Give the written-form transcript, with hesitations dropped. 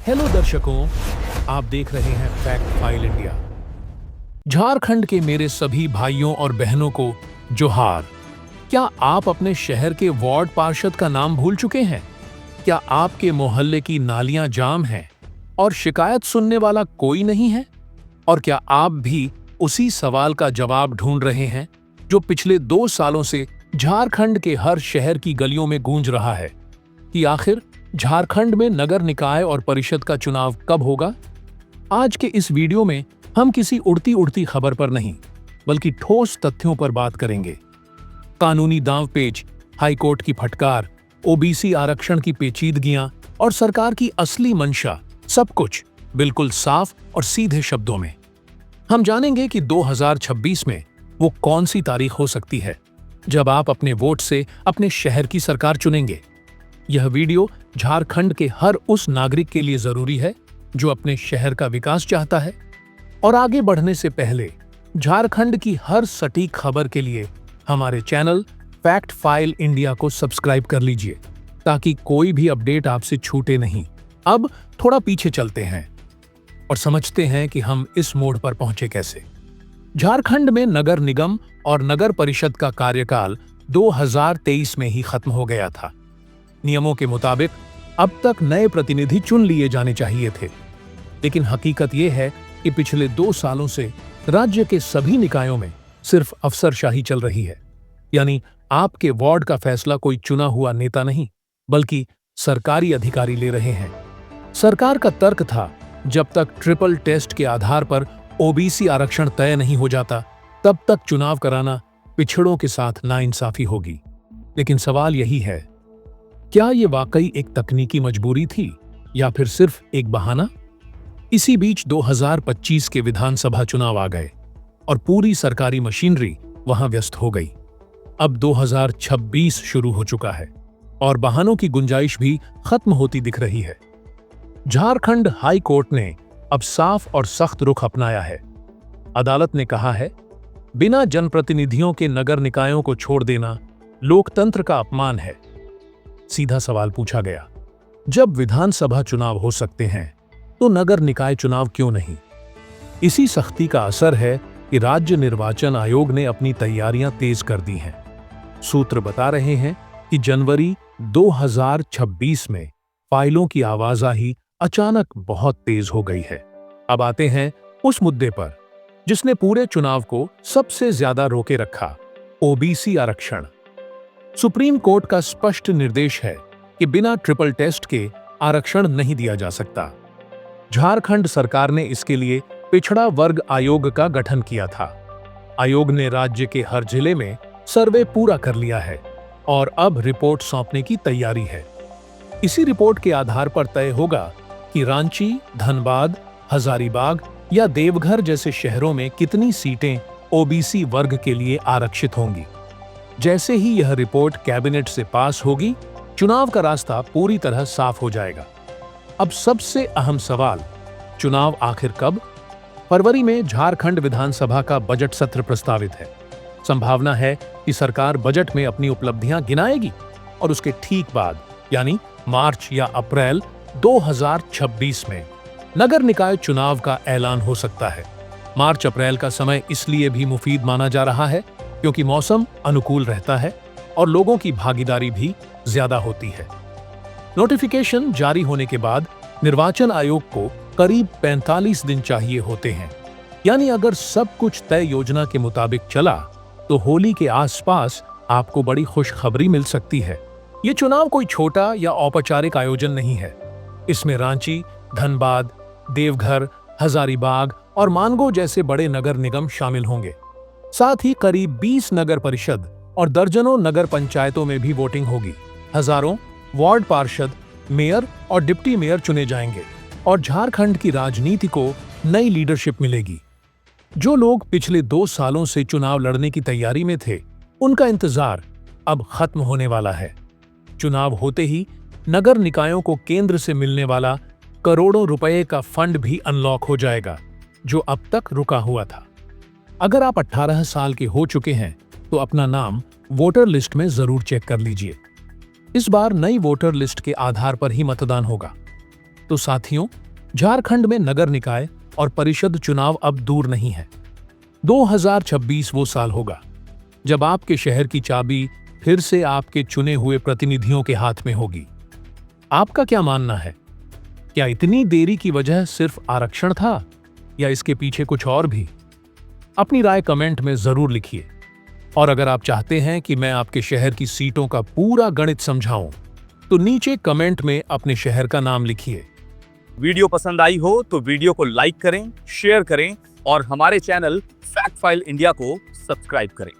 Hello दर्शकों, आप देख रहे हैं फैक्ट फाइल इंडिया। झारखंड के मेरे सभी भाइयों और बहनों को जोहार। क्या आप अपने शहर के वार्ड पार्षद का नाम भूल चुके हैं? क्या आपके मोहल्ले की नालियां जाम हैं और शिकायत सुनने वाला कोई नहीं है? और क्या आप भी उसी सवाल का जवाब ढूंढ रहे हैं जो पिछले 2 सालों से झारखंड के हर शहर की गलियों में गूंज रहा है कि आखिर झारखंड में नगर निकाय और परिषद का चुनाव कब होगा? आज के इस वीडियो में हम किसी उड़ती उड़ती खबर पर नहीं बल्कि ठोस तथ्यों पर बात करेंगे। कानूनी दांवपेच, हाईकोर्ट की फटकार, ओबीसी आरक्षण की पेचीदगियां और सरकार की असली मंशा, सब कुछ बिल्कुल साफ और सीधे शब्दों में। हम जानेंगे कि 2026 में वो कौन सी तारीख हो सकती है जब आप अपने वोट से अपने शहर की सरकार चुनेंगे। यह वीडियो झारखंड के हर उस नागरिक के लिए जरूरी है जो अपने शहर का विकास चाहता है। और आगे बढ़ने से पहले झारखंड की हर सटीक खबर के लिए हमारे चैनल फैक्ट फाइल इंडिया को सब्सक्राइब कर लीजिए ताकि कोई भी अपडेट आपसे छूटे नहीं। अब थोड़ा पीछे चलते हैं और समझते हैं कि हम इस मोड़ पर पहुंचे कैसे। झारखंड में नगर निगम और नगर परिषद का कार्यकाल 2023 में ही खत्म हो गया था। नियमों के मुताबिक अब तक नए प्रतिनिधि चुन लिए जाने चाहिए थे, लेकिन हकीकत यह है कि पिछले 2 सालों से राज्य के सभी निकायों में सिर्फ अफसरशाही चल रही है। यानी आपके वार्ड का फैसला कोई चुना हुआ नेता नहीं बल्कि सरकारी अधिकारी ले रहे हैं। सरकार का तर्क था, जब तक ट्रिपल टेस्ट के आधार पर ओबीसी आरक्षण तय नहीं हो जाता तब तक चुनाव कराना पिछड़ों के साथ नाइंसाफी होगी। लेकिन सवाल यही है, क्या ये वाकई एक तकनीकी मजबूरी थी या फिर सिर्फ एक बहाना? इसी बीच 2025 के विधानसभा चुनाव आ गए और पूरी सरकारी मशीनरी वहां व्यस्त हो गई। अब 2026 शुरू हो चुका है और बहानों की गुंजाइश भी खत्म होती दिख रही है। झारखंड हाई कोर्ट ने अब साफ और सख्त रुख अपनाया है। अदालत ने कहा है, बिना जनप्रतिनिधियों के नगर निकायों को छोड़ देना लोकतंत्र का अपमान है। सीधा सवाल पूछा गया, जब विधानसभा चुनाव हो सकते हैं तो नगर निकाय चुनाव क्यों नहीं? इसी सख्ती का असर है कि राज्य निर्वाचन आयोग ने अपनी तैयारियां तेज कर दी हैं। सूत्र बता रहे हैं कि जनवरी 2026 में फाइलों की आवाजाही अचानक बहुत तेज हो गई है। अब आते हैं उस मुद्दे पर जिसने पूरे चुनाव को सबसे ज्यादा रोके रखा, ओबीसी आरक्षण। सुप्रीम कोर्ट का स्पष्ट निर्देश है कि बिना ट्रिपल टेस्ट के आरक्षण नहीं दिया जा सकता। झारखंड सरकार ने इसके लिए पिछड़ा वर्ग आयोग का गठन किया था। आयोग ने राज्य के हर जिले में सर्वे पूरा कर लिया है और अब रिपोर्ट सौंपने की तैयारी है। इसी रिपोर्ट के आधार पर तय होगा कि रांची, धनबाद, हजारीबाग या देवघर जैसे शहरों में कितनी सीटें ओबीसी वर्ग के लिए आरक्षित होंगी। जैसे ही यह रिपोर्ट कैबिनेट से पास होगी, चुनाव का रास्ता पूरी तरह साफ हो जाएगा। अब सबसे अहम सवाल, चुनाव आखिर कब? फरवरी में झारखंड विधानसभा का बजट सत्र प्रस्तावित है। संभावना है कि सरकार बजट में अपनी उपलब्धियां गिनाएगी और उसके ठीक बाद यानी मार्च या अप्रैल 2026 में नगर निकाय चुनाव का ऐलान हो सकता है। मार्च अप्रैल का समय इसलिए भी मुफीद माना जा रहा है क्योंकि मौसम अनुकूल रहता है और लोगों की भागीदारी भी ज्यादा होती है। नोटिफिकेशन जारी होने के बाद निर्वाचन आयोग को करीब 45 दिन चाहिए होते हैं। यानी अगर सब कुछ तय योजना के मुताबिक चला तो होली के आसपास आपको बड़ी खुशखबरी मिल सकती है। ये चुनाव कोई छोटा या औपचारिक आयोजन नहीं है। इसमें रांची, धनबाद, देवघर, हजारीबाग और मानगो जैसे बड़े नगर निगम शामिल होंगे। साथ ही करीब 20 नगर परिषद और दर्जनों नगर पंचायतों में भी वोटिंग होगी। हजारों वार्ड पार्षद, मेयर और डिप्टी मेयर चुने जाएंगे और झारखंड की राजनीति को नई लीडरशिप मिलेगी। जो लोग पिछले 2 सालों से चुनाव लड़ने की तैयारी में थे, उनका इंतजार अब खत्म होने वाला है। चुनाव होते ही नगर निकायों को केंद्र से मिलने वाला करोड़ों रुपए का फंड भी अनलॉक हो जाएगा, जो अब तक रुका हुआ था। अगर आप 18 साल के हो चुके हैं तो अपना नाम वोटर लिस्ट में जरूर चेक कर लीजिए। इस बार नई वोटर लिस्ट के आधार पर ही मतदान होगा। तो साथियों, झारखंड में नगर निकाय और परिषद चुनाव अब दूर नहीं है। 2026 वो साल होगा जब आपके शहर की चाबी फिर से आपके चुने हुए प्रतिनिधियों के हाथ में होगी। आपका क्या मानना है? क्या इतनी देरी की वजह सिर्फ आरक्षण था या इसके पीछे कुछ और भी? अपनी राय कमेंट में जरूर लिखिए। और अगर आप चाहते हैं कि मैं आपके शहर की सीटों का पूरा गणित समझाऊं, तो नीचे कमेंट में अपने शहर का नाम लिखिए। वीडियो पसंद आई हो तो वीडियो को लाइक करें, शेयर करें और हमारे चैनल फैक्ट फाइल इंडिया को सब्सक्राइब करें।